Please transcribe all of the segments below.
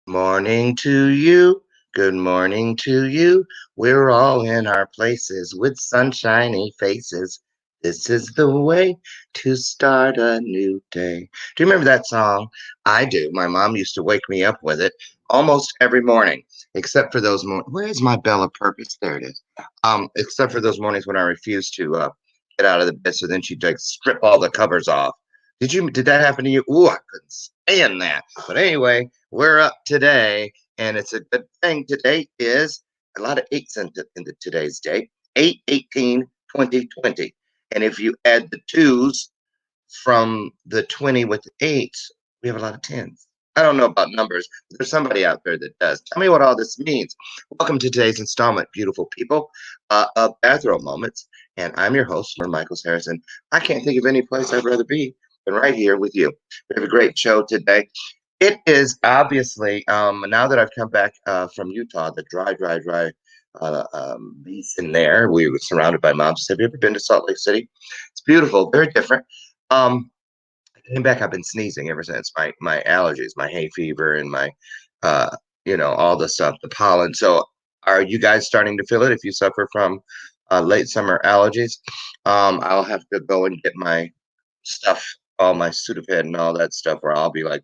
Morning to you. Good morning to you. We're all in our places with sunshiny faces. This is the way to start a new day. Do you remember that song? I do. My mom used to wake me up with it almost every morning, except for those mornings. Where's my bell of purpose? There it is. Except for those mornings when I refused to get out of the bed, so then she'd like strip all the covers off. Did that happen to you? Ooh, I couldn't stand that. But anyway, we're up today, and it's a good thing. Today is a lot of eights into today's date. 8/18/2020. And if you add the twos from the 20 with the eights, we have a lot of tens. I don't know about numbers, but there's somebody out there that does. Tell me what all this means. Welcome to today's installment, beautiful people, of Bathrobe Moments. And I'm your host, Loren Michaels Harrison. I can't think of any place I'd rather be than right here with you. We have a great show today. It is obviously, now that I've come back from Utah, the dry basin there. We were surrounded by mountains. Have you ever been to Salt Lake City? It's beautiful, very different. I came back, I've been sneezing ever since. My allergies, my hay fever, and my, uh, all the stuff, the pollen. So, are you guys starting to feel it? If you suffer from late summer allergies, I'll have to go and get my stuff, all my Sudafed and all that stuff, where I'll be like,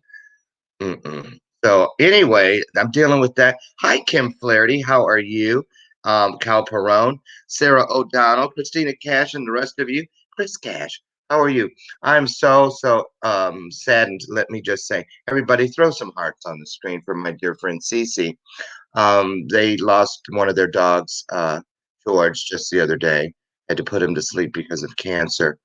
mm-mm. So anyway, I'm dealing with that. Hi, Kim Flaherty. How are you? Cal Perone, Sarah O'Donnell, Christina Cash, and the rest of you. Chris Cash, how are you? I'm so saddened. Let me just say, everybody throw some hearts on the screen for my dear friend Cece. They lost one of their dogs, George, just the other day. Had to put him to sleep because of cancer.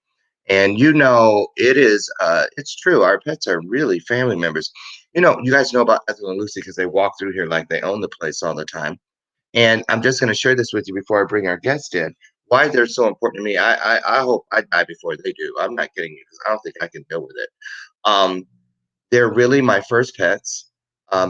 And it's true. Our pets are really family members. You guys know about Ethel and Lucy because they walk through here like they own the place all the time. And I'm just going to share this with you before I bring our guest in. Why they're so important to me. I hope I die before they do. I'm not kidding you because I don't think I can deal with it. Um, they're really my first pets,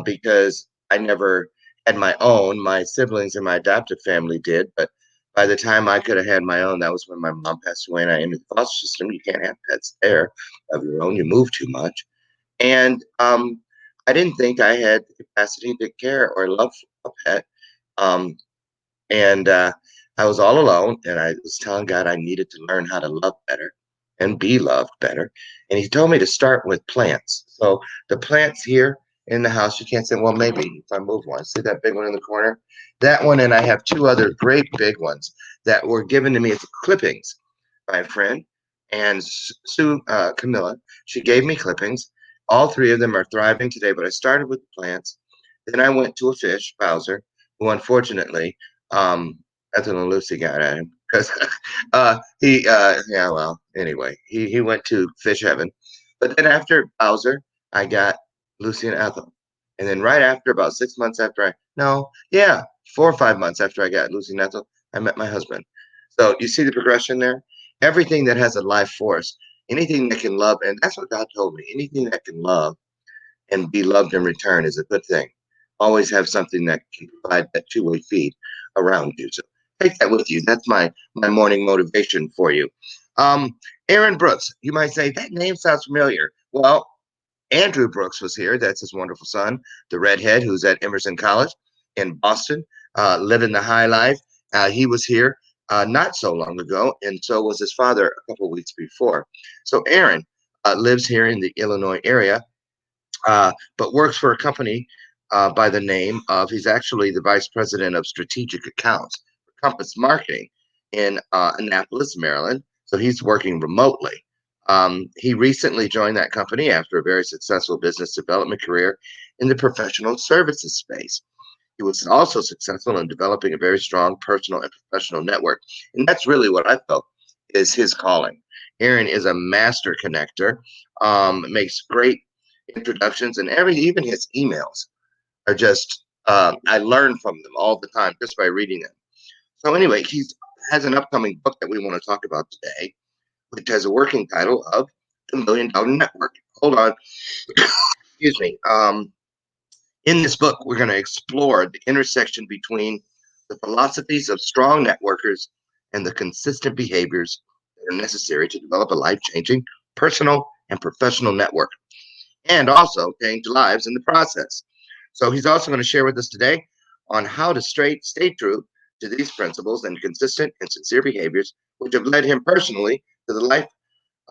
because I never had my own. My siblings and my adoptive family did, but by the time I could have had my own, that was when my mom passed away and I entered the foster system. You can't have pets there of your own. You move too much. And I didn't think I had the capacity to care or love a pet. Um, and I was all alone, and I was telling God I needed to learn how to love better and be loved better. And He told me to start with plants. So the plants here in the house, you can't say, well, maybe if I move one. See that big one in the corner? That one, and I have two other great big ones that were given to me as clippings by a friend. And Sue Camilla, she gave me clippings. All three of them are thriving today, but I started with the plants. Then I went to a fish, Bowser, who unfortunately, Ethel and Lucy got at him because yeah, well, anyway, he went to fish heaven. But then after Bowser, I got Lucy and Ethel. And then right after, about 6 months after no, yeah, 4 or 5 months after I got Lucy and Ethel, I met my husband. So you see the progression there? Everything that has a life force, anything that can love, and that's what God told me, anything that can love and be loved in return is a good thing. Always have something that can provide that two-way feed around you. So take that with you. That's my morning motivation for you. Um, Aaron Brooks, you might say that name sounds familiar. Well, Andrew Brooks was here. That's his wonderful son, the redhead who's at Emerson College in Boston, living the high life. He was here not so long ago, and so was his father a couple of weeks before. So Aaron lives here in the Illinois area, but works for a company by the name of, he's actually the vice president of strategic accounts for Compass Marketing in Annapolis, Maryland. So he's working remotely. He recently joined that company after a very successful business development career in the professional services space. He was also successful in developing a very strong personal and professional network. And that's really what I felt is his calling. Aaron is a master connector, makes great introductions, and even his emails are just, I learn from them all the time just by reading them. So anyway, he has an upcoming book that we want to talk about today, which has a working title of The $1 Million Network. Hold on. Excuse me. In this book, we're going to explore the intersection between the philosophies of strong networkers and the consistent behaviors that are necessary to develop a life-changing personal and professional network, and also change lives in the process. So he's also going to share with us today on how to stay true to these principles and consistent and sincere behaviors, which have led him personally to the life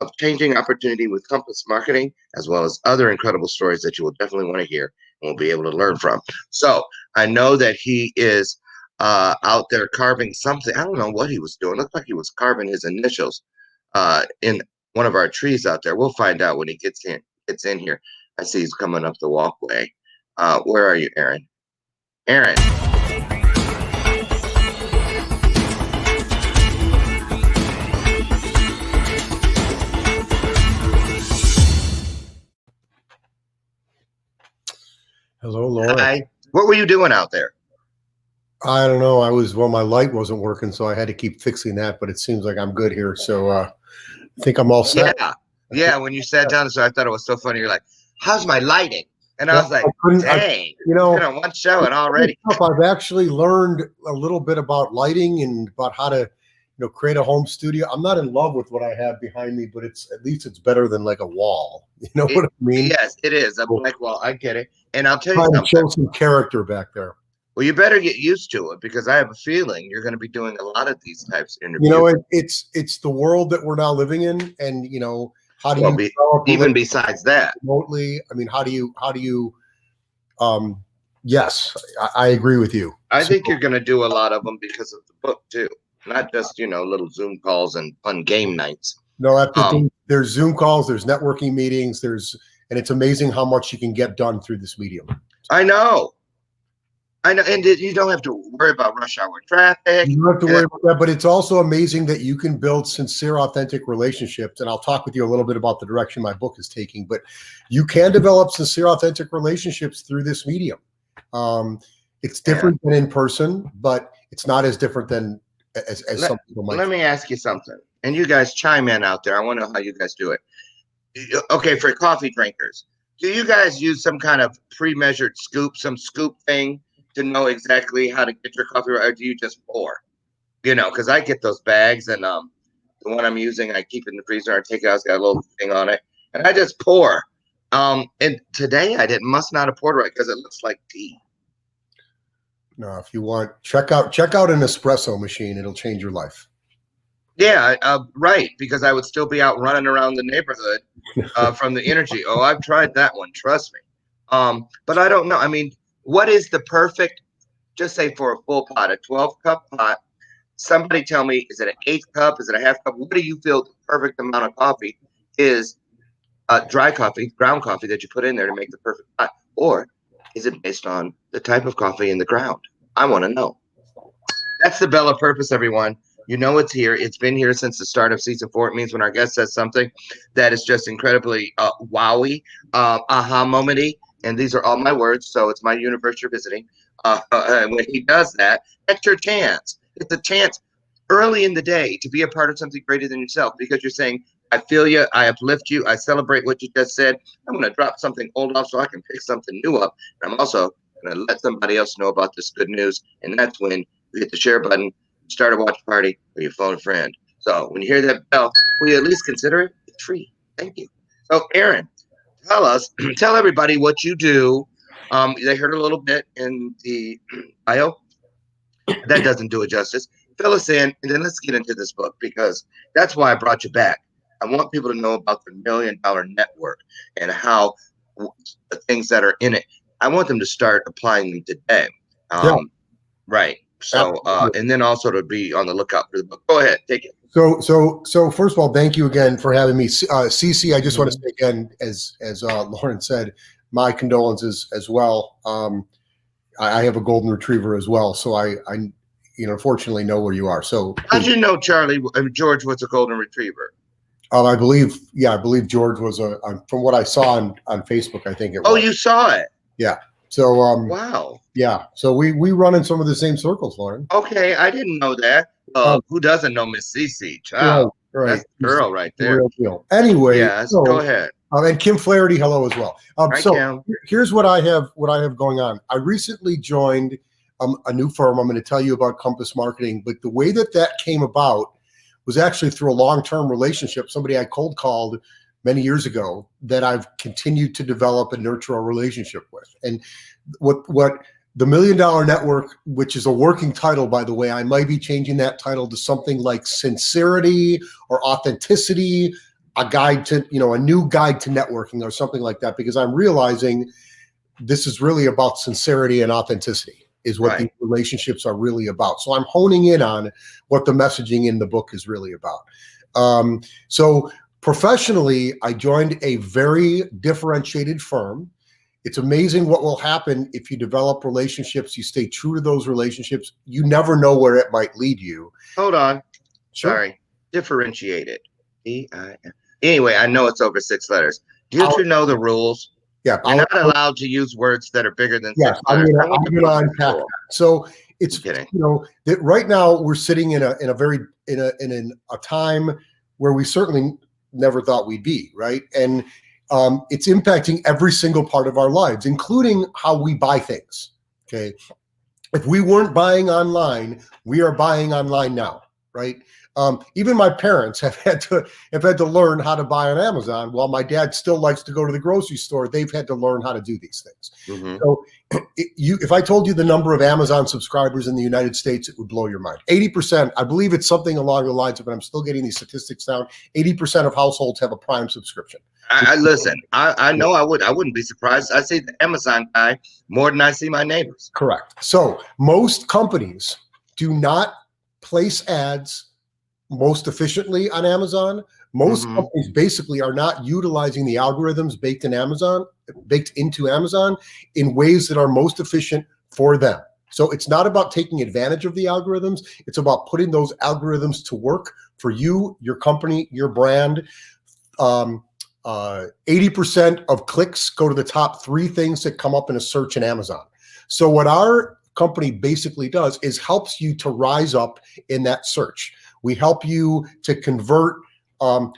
of changing opportunity with Compass Marketing, as well as other incredible stories that you will definitely want to hear and will be able to learn from. So I know that he is out there carving something. I don't know what he was doing. Looks like he was carving his initials in one of our trees out there. We'll find out when he gets in here. I see he's coming up the walkway. Where are you, Aaron? Aaron. Hello, Loren. Hi. What were you doing out there? I don't know. My light wasn't working, so I had to keep fixing that, but it seems like I'm good here. So I think I'm all set. Yeah. Yeah. When you sat down, so I thought it was so funny. You're like, how's my lighting? And I Yeah, was like, dang, you it's know, been on one show and already. I've actually learned a little bit about lighting and about how to, create a home studio. I'm not in love with what I have behind me, but at least it's better than like a wall. You know what I mean? Yes, it is. I'm like, well, I get it. And I'll tell you Trying to something. show some character back there. Well, you better get used to it because I have a feeling you're going to be doing a lot of these types of interviews. It's the world that we're now living in, and how do you even besides that remotely? I mean, how do you yes, I agree with you. I think you're going to do a lot of them because of the book too, not just little Zoom calls and fun game nights. No, that's the thing. There's Zoom calls, there's networking meetings, and it's amazing how much you can get done through this medium. I know, and you don't have to worry about rush hour traffic. You don't have to worry about that, but it's also amazing that you can build sincere, authentic relationships. And I'll talk with you a little bit about the direction my book is taking, but you can develop sincere, authentic relationships through this medium. It's different than in person, but it's not as different than as some people might. Let me ask you something, and you guys chime in out there. I want to know how you guys do it. Okay, for coffee drinkers, do you guys use some kind of pre-measured some scoop thing to know exactly how to get your coffee, or do you just pour? Because I get those bags, and the one I'm using, I keep in the freezer. I take it out, it's got a little thing on it, and I just pour. And today I must not have poured right because it looks like tea. No, if you want, check out an espresso machine. It'll change your life. Yeah, right. Because I would still be out running around the neighborhood from the energy. Oh, I've tried that one. Trust me. But I don't know. I mean, what is the perfect? Just say for a full pot, a 12-cup pot. Somebody tell me, is it an 1/8 cup? Is it a 1/2 cup? What do you feel the perfect amount of coffee is? Dry coffee, ground coffee that you put in there to make the perfect pot, or Is it based on the type of coffee in the ground? I want to know. That's the Bella purpose, everyone. You know it's here. It's been here since the start of season 4. It means when our guest says something that is just incredibly wowy, aha momenty, and these are all my words, so it's my universe you're visiting. And when he does that, that's your chance. It's a chance early in the day to be a part of something greater than yourself because you're saying, I feel you, I uplift you, I celebrate what you just said. I'm going to drop something old off so I can pick something new up. And I'm also going to let somebody else know about this good news. And that's when you hit the share button, start a watch party, or you phone a friend. So when you hear that bell, will you at least consider it? It's free. Thank you. So, Aaron, tell us, tell everybody what you do. They heard a little bit in the bio. That doesn't do it justice. Fill us in, and then let's get into this book because that's why I brought you back. I want people to know about the $1 Million Network and how the things that are in it. I want them to start applying them today. Yeah, Right. So, absolutely. and then also to be on the lookout for the book. Go ahead, take it. So first of all, thank you again for having me, Cece. I just want to say again, as Loren said, my condolences as well. I have a golden retriever as well, so I fortunately know where you are. So How'd you know George was a golden retriever? I believe George was from what I saw on Facebook. I think it was. Oh, you saw it. Yeah. So Wow. yeah. So we run in some of the same circles, Loren. Okay, I didn't know that. Who doesn't know Miss Cece? Right, Child, right. that's the girl right there. Real deal. Anyway, Yes, go so ahead. and Kim Flaherty, hello as well. Hi, So Kim. here's what I have going on. I recently joined a new firm. I'm going to tell you about Compass Marketing, but the way that came about was actually through a long-term relationship. Somebody I cold called many years ago that I've continued to develop and nurture a relationship with. And what the $1 Million Network, which is a working title, by the way, I might be changing that title to something like Sincerity or Authenticity, a guide to, a new guide to networking or something like that, because I'm realizing this is really about sincerity and authenticity is what these relationships are really about. So I'm honing in on what the messaging in the book is really about. So professionally, I joined a very differentiated firm. It's amazing what will happen if you develop relationships, you stay true to those relationships. You never know where it might lead you. Hold on. Sure. Sorry. Differentiated. D-I-N. Anyway, I know it's over 6 letters. Do you know the rules? Yeah. You're not allowed to use words that are bigger than 6 I'm letters. going to unpack that. So it's, that right now we're sitting in a time where we certainly never thought we'd be, right? And it's impacting every single part of our lives, including how we buy things. Okay. If we weren't buying online, we are buying online now, right? Even my parents have had to learn how to buy on Amazon. While my dad still likes to go to the grocery store, they've had to learn how to do these things. Mm-hmm. So if I told you the number of Amazon subscribers in the United States, it would blow your mind. 80%, I believe it's something along the lines of, and I'm still getting these statistics down, 80% of households have a Prime subscription. Listen, I know I wouldn't be surprised. I see the Amazon guy more than I see my neighbors. Correct. So most companies do not place ads most efficiently on Amazon. Most companies basically are not utilizing the algorithms baked into Amazon in ways that are most efficient for them. So it's not about taking advantage of the algorithms. It's about putting those algorithms to work for you, your company, your brand. 80% of clicks go to the top 3 things that come up in a search in Amazon. So what our company basically does is helps you to rise up in that search. We help you to convert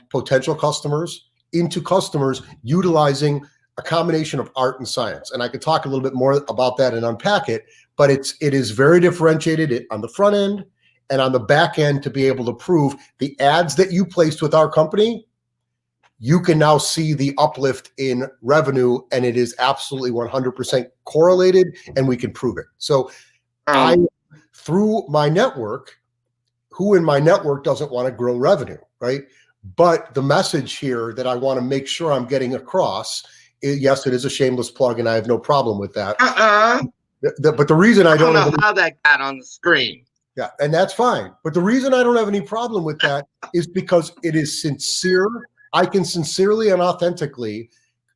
potential customers into customers utilizing a combination of art and science. And I could talk a little bit more about that and unpack it, but it is very differentiated on the front end and on the back end to be able to prove the ads that you placed with our company, you can now see the uplift in revenue, and it is absolutely 100% correlated, and we can prove it. So through my network, who in my network doesn't want to grow revenue, right? But the message here that I want to make sure I'm getting across is, yes, it is a shameless plug, and I have no problem with that. But the reason I don't know how that got on the screen. Yeah, and that's fine. But the reason I don't have any problem with that is because it is sincere. I can sincerely and authentically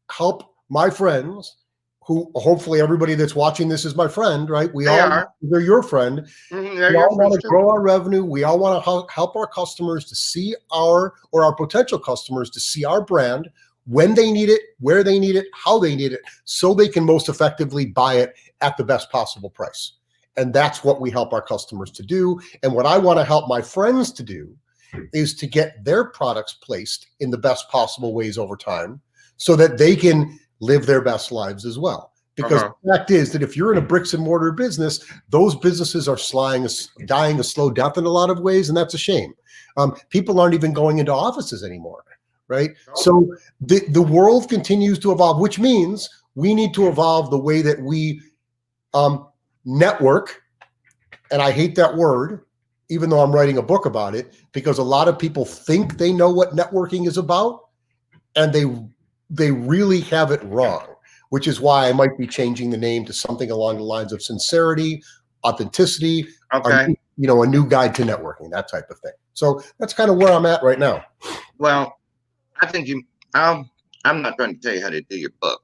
help my friends who hopefully everybody that's watching this is my friend, right? They're your friend. They're We your all want friends to too. grow our revenue. We all want to help our customers to see our potential customers to see our brand when they need it, where they need it, how they need it, so they can most effectively buy it at the best possible price. And that's what we help our customers to do. And what I want to help my friends to do is to get their products placed in the best possible ways over time so that they can live their best lives as well. Because the fact is that if you're in a bricks and mortar business, those businesses are dying a slow death in a lot of ways, and that's a shame. People aren't even going into offices anymore, right? So the world continues to evolve, which means we need to evolve the way that we network. And I hate that word, even though I'm writing a book about it, because a lot of people think they know what networking is about, and they really have it wrong, which is why I might be changing the name to something along the lines of sincerity, authenticity, a new guide to networking, that type of thing. So that's kind of where I'm at right now. Well, I think I'm not trying to tell you how to do your book,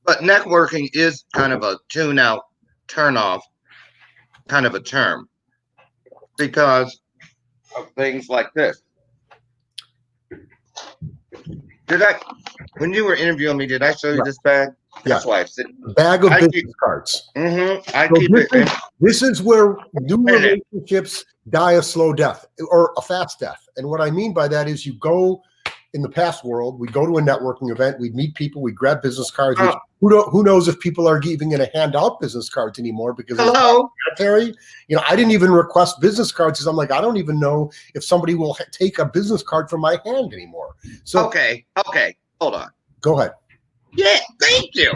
but networking is kind of a tune out, turn off kind of a term because of things like this. When you were interviewing me, did I show you this bag? That's why I said bag of business cards. I keep it. This is where new relationships die a slow death or a fast death. And what I mean by that is you go in the past world, we go to a networking event, we'd meet people, we'd grab business cards. Who knows if people are even going to hand out business cards anymore because it's military. I didn't even request business cards because I'm like, I don't even know if somebody will take a business card from my hand anymore. So okay, hold on. Go ahead. Yeah, thank you.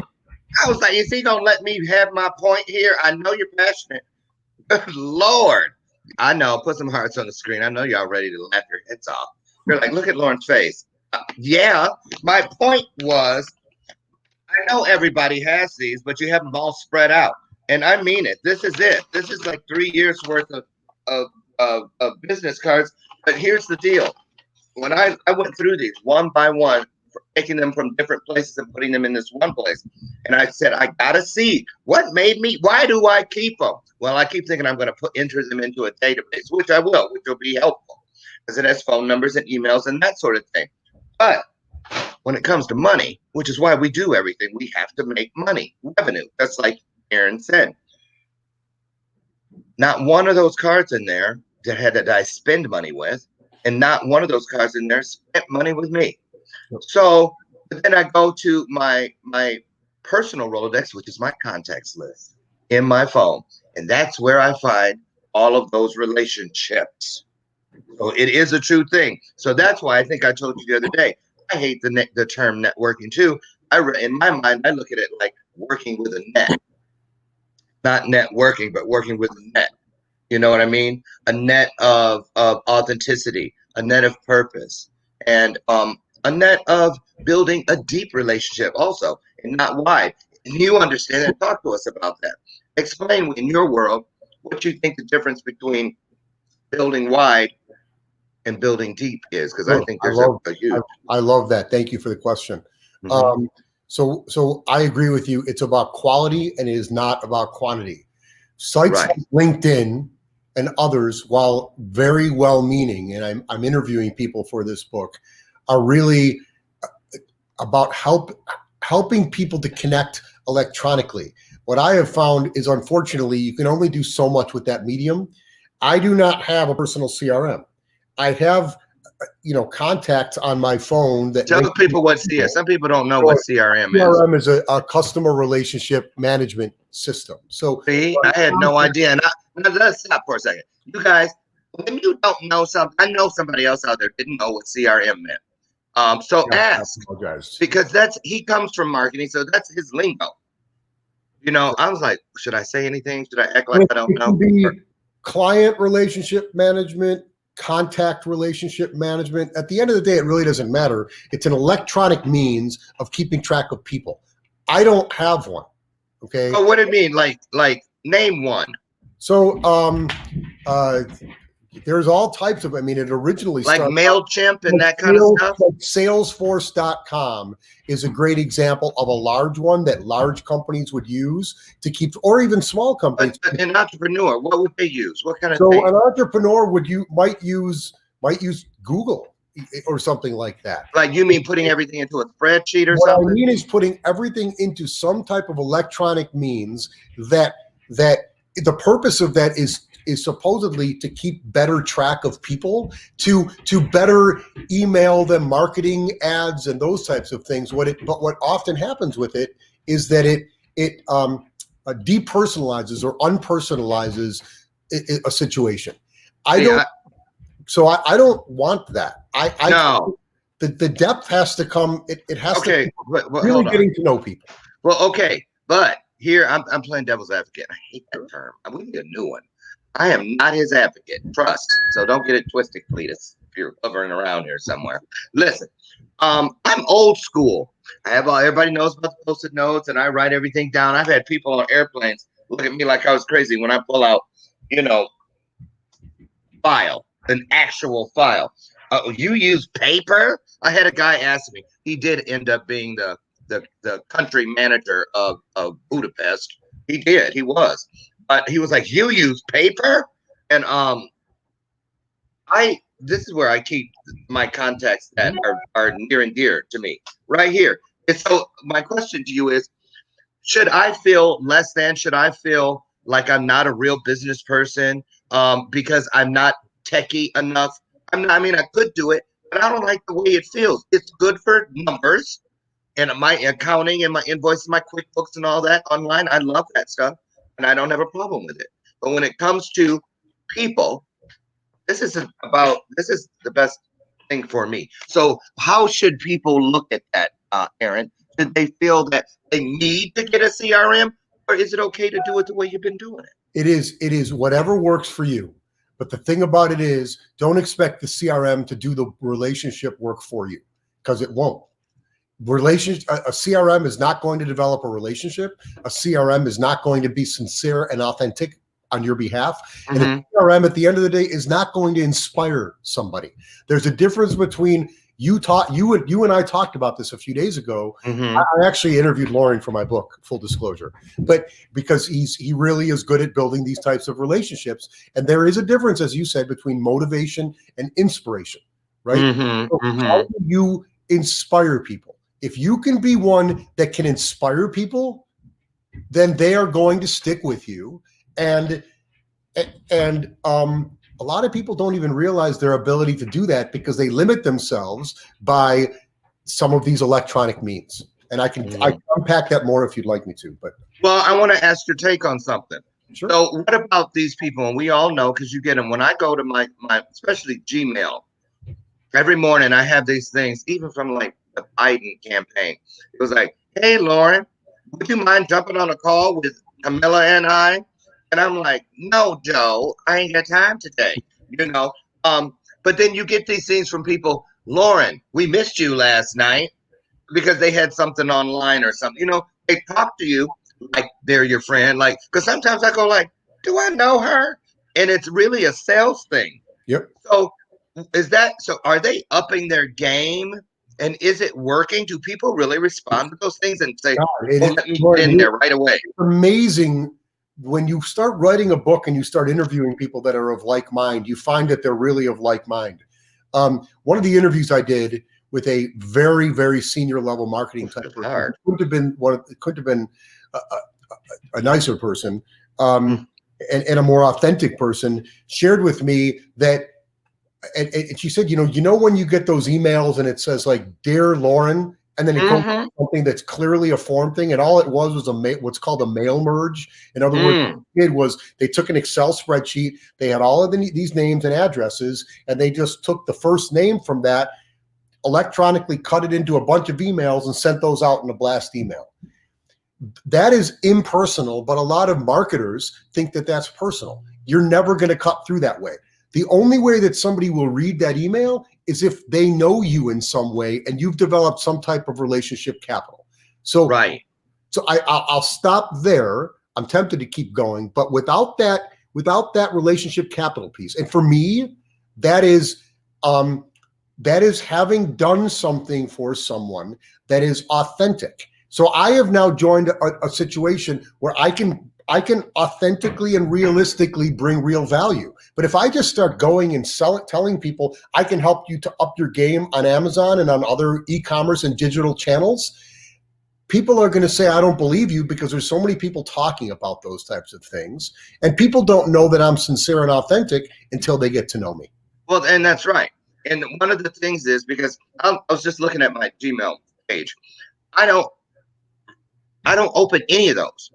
I was like, is he gonna let me have my point here? I know you're passionate. Lord, I know. Put some hearts on the screen. I know y'all ready to laugh your heads off. You're like, look at Loren's face. Yeah, my point was, I know everybody has these, but you have them all spread out, and I mean it. This is it. This is like 3 years worth of business cards. But here's the deal: when I went through these one by one, taking them from different places and putting them in this one place, and I said, I gotta see what made me. Why do I keep them? Well, I keep thinking I'm going to enter them into a database, which I will, which will be helpful because it has phone numbers and emails and that sort of thing. But when it comes to money, which is why we do everything, we have to make money, revenue. That's like Aaron said. Not one of those cards in there that I spend money with, and not one of those cards in there spent money with me. So then I go to my personal Rolodex, which is my contacts list in my phone, and that's where I find all of those relationships. So it is a true thing. So that's why I think I told you the other day, I hate the term networking too. In my mind, I look at it like working with a net, not networking, but working with a net. You know what I mean? A net of authenticity, a net of purpose, and a net of building a deep relationship also, and not wide. And you understand that. Talk to us about that. Explain in your world what you think the difference between building wide and building deep is, because I think there's a huge. I love that. Thank you for the question. So I agree with you. It's about quality and it is not about quantity. Sites like LinkedIn and others, while very well-meaning, and I'm interviewing people for this book, are really about helping people to connect electronically. What I have found is, unfortunately, you can only do so much with that medium. I do not have a personal CRM. I have, contacts on my phone that tell people what CRM. Some people don't know what CRM is. CRM is a customer relationship management system. So see, I had no idea. And let's stop for a second. You guys, when you don't know something, I know somebody else out there didn't know what CRM meant. So ask, because he comes from marketing, so that's his lingo. I was like, should I say anything? Should I act like I don't know? Client relationship management, contact relationship management. At the end of the day, it really doesn't matter. It's an electronic means of keeping track of people. I don't have one. Okay. Oh, what do you mean? Like name one. So, There's all types of, I mean, it originally Like started MailChimp and like that kind of stuff? like Salesforce.com is a great example of a large one that large companies would use to keep, or even small companies. But an entrepreneur, what would they use? What kind of So thing? an entrepreneur might use Google or something like that. Like, you mean putting everything into a spreadsheet or What I something? mean is putting everything into some type of electronic means that the purpose of that is supposedly to keep better track of people, to better email them marketing ads and those types of things. But what often happens with it is that it depersonalizes or unpersonalizes a situation. I don't want that. No. The depth has to come. It has to Okay, but really hold on. getting to know people. Well, okay, but here I'm playing devil's advocate. I hate that term. We need a new one. I am not his advocate. Trust. So don't get it twisted, Cletus. If you're hovering around here somewhere, listen. I'm old school. I have everybody knows about the post-it notes, and I write everything down. I've had people on airplanes look at me like I was crazy when I pull out, you know, an actual file. You use paper? I had a guy ask me. He did end up being the country manager of Budapest. He did. He was. But he was like, "You use paper?" And this is where I keep my contacts that are near and dear to me, right here. And so my question to you is, should I feel less than? Should I feel like I'm not a real business person because I'm not techie enough? I'm not, I mean, I could do it, but I don't like the way it feels. It's good for numbers and my accounting and my invoices, my QuickBooks and all that online. I love that stuff and I don't have a problem with it. But when it comes to people, this is the best thing for me. So how should people look at that, Aaron? Should they feel that they need to get a CRM, or is it okay to do it the way you've been doing it? It is whatever works for you. But the thing about it is, don't expect the CRM to do the relationship work for you, because it won't. A CRM is not going to develop a relationship. A CRM is not going to be sincere and authentic on your behalf. And a CRM at the end of the day is not going to inspire somebody. There's a difference between you and I talked about this a few days ago. I actually interviewed Loren for my book, full disclosure, but because he really is good at building these types of relationships. And there is a difference, as you said, between motivation and inspiration, right? So how do you inspire people? If you can be one that can inspire people, then they are going to stick with you. And a lot of people don't even realize their ability to do that because they limit themselves by some of these electronic means. And I can unpack that more if you'd like me to. But well, I want to ask your take on something. Sure. So what about these people? And we all know, because you get them when I go to my especially Gmail. Every morning I have these things, even from like the Biden campaign. It was like, "Hey, Loren, would you mind jumping on a call with Camilla and I?" And I'm like, "No, Joe, I ain't got time today." You know. But then you get these things from people. "Loren, we missed you last night," because they had something online or something. You know, they talk to you like they're your friend. Like, because sometimes I go like, "Do I know her?" And it's really a sales thing. Yep. So so are they upping their game, and is it working? Do people really respond to those things and say, let me get in there right away? It's amazing when you start writing a book and you start interviewing people that are of like mind, you find that they're really of like mind. One of the interviews I did with a very, very senior level marketing type person, couldn't have been a nicer person, and a more authentic person, shared with me that. And she said, you know, when you get those emails and it says like, "Dear Loren," and then it goes to something that's clearly a form thing, and all it was what's called a mail merge. In other words, what they did was they took an Excel spreadsheet, they had all of these names and addresses, and they just took the first name from that, electronically cut it into a bunch of emails, and sent those out in a blast email. That is impersonal, but a lot of marketers think that that's personal. You're never going to cut through that way. The only way that somebody will read that email is if they know you in some way and you've developed some type of relationship capital. So, right. So I'll stop there. I'm tempted to keep going, but without that without that relationship capital piece. And for me, that is having done something for someone that is authentic. So I have now joined a situation where I can authentically and realistically bring real value. But if I just start going and telling people I can help you to up your game on Amazon and on other e-commerce and digital channels, people are going to say, I don't believe you, because there's so many people talking about those types of things. And people don't know that I'm sincere and authentic until they get to know me. Well, and that's right. And one of the things is, because I was just looking at my Gmail page, I don't open any of those.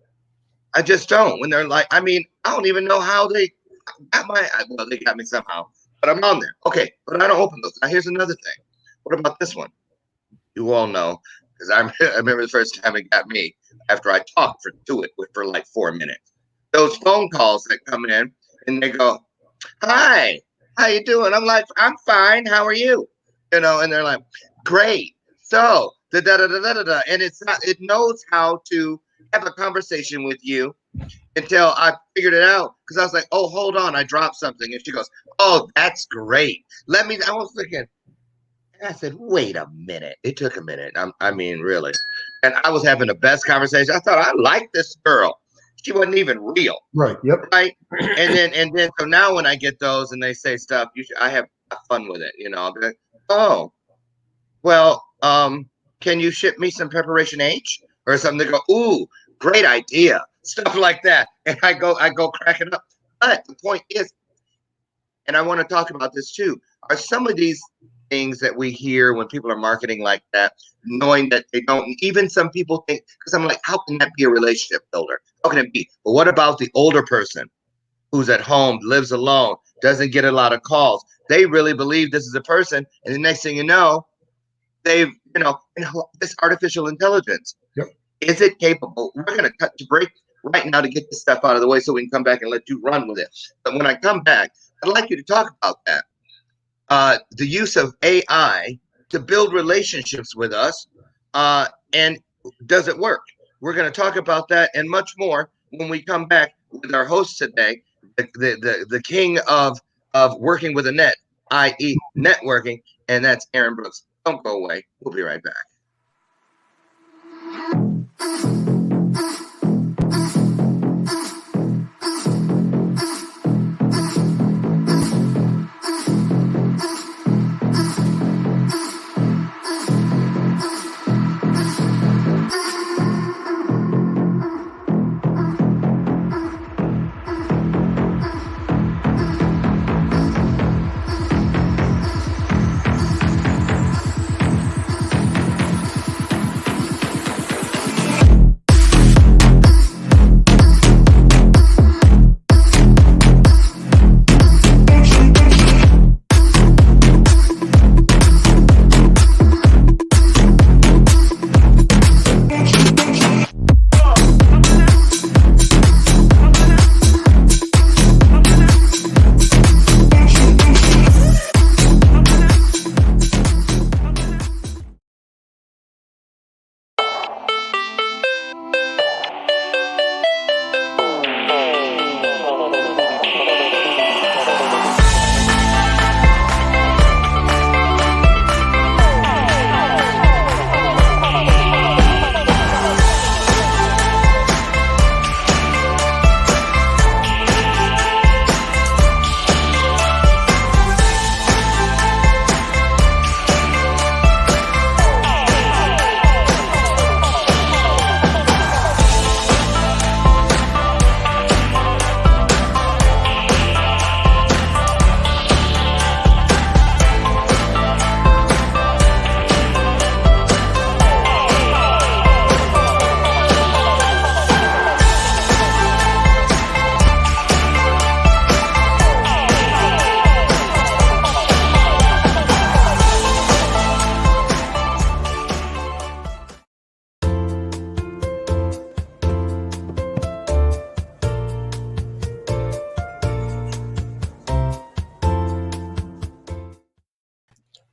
I just don't. When they're like, I mean, I don't even know how they got well, they got me somehow, but I'm on there. Okay, but I don't open those. Now, here's another thing. What about this one? You all know, because I remember the first time it got me after I talked for like 4 minutes. Those phone calls that come in and they go, "Hi, how you doing?" I'm like, "I'm fine. How are you?" You know, and they're like, "Great." So da da da da da da, and it knows how to have a conversation with you until I figured it out, because I was like, "Oh, hold on, I dropped something," and she goes, "Oh, that's great. I was thinking, and I said, "Wait a minute." It took a minute. I mean, really. And I was having the best conversation. I thought, I liked this girl. She wasn't even real. Right. Yep. Right. And then so now when I get those and they say stuff, I have fun with it. You know, I'll be like, "Oh, well, can you ship me some preparation H or something?" They go, "Ooh, great idea." Stuff like that. And I go cracking up. But the point is, and I want to talk about this too, are some of these things that we hear when people are marketing like that, knowing that they don't, even some people think, because I'm like, how can that be a relationship builder? How can it be? But what about the older person who's at home, lives alone, doesn't get a lot of calls? They really believe this is a person, and the next thing you know, they've, this artificial intelligence. Yep. Is it capable? We're going to cut to break right now to get this stuff out of the way so we can come back and let you run with it. But when I come back, I'd like you to talk about that. The use of AI to build relationships with us, and does it work? We're going to talk about that and much more when we come back with our host today, the king of working with a net, i.e., networking, and that's Aaron Brooks. Don't go away. We'll be right back.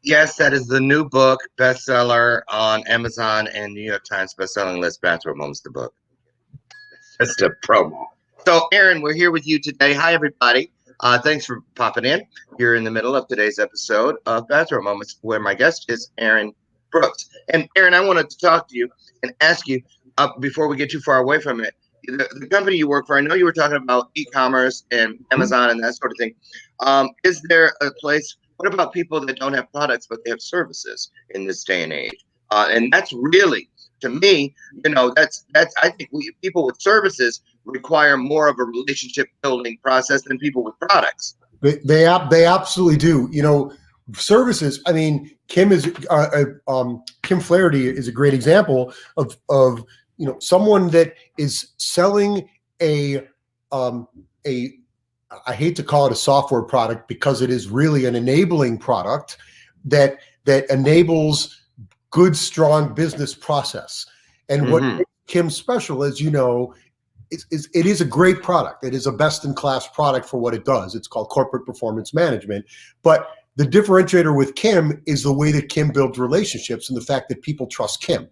Yes, that is the new book, bestseller on Amazon and New York Times bestselling list. Bathrobe owns the book. Just a promo. So, Aaron, we're here with you today. Hi, everybody. Thanks for popping in. You're in the middle of today's episode of Bathrobe Moments, where my guest is Aaron Brooks. And, Aaron, I wanted to talk to you and ask you before we get too far away from it. The company you work for, I know you were talking about e-commerce and Amazon and that sort of thing. Is there a place? What about people that don't have products but they have services in this day and age? And that's really, to me, that's I think people with services require more of a relationship building process than people with products. They absolutely do. Services. I mean, Kim Flaherty is a great example of someone that is selling a I hate to call it a software product because it is really an enabling product that enables good, strong business process. And what makes Kim special, as you know, it is a great product. It is a best-in-class product for what it does. It's called corporate performance management. But the differentiator with Kim is the way that Kim builds relationships and the fact that people trust Kim.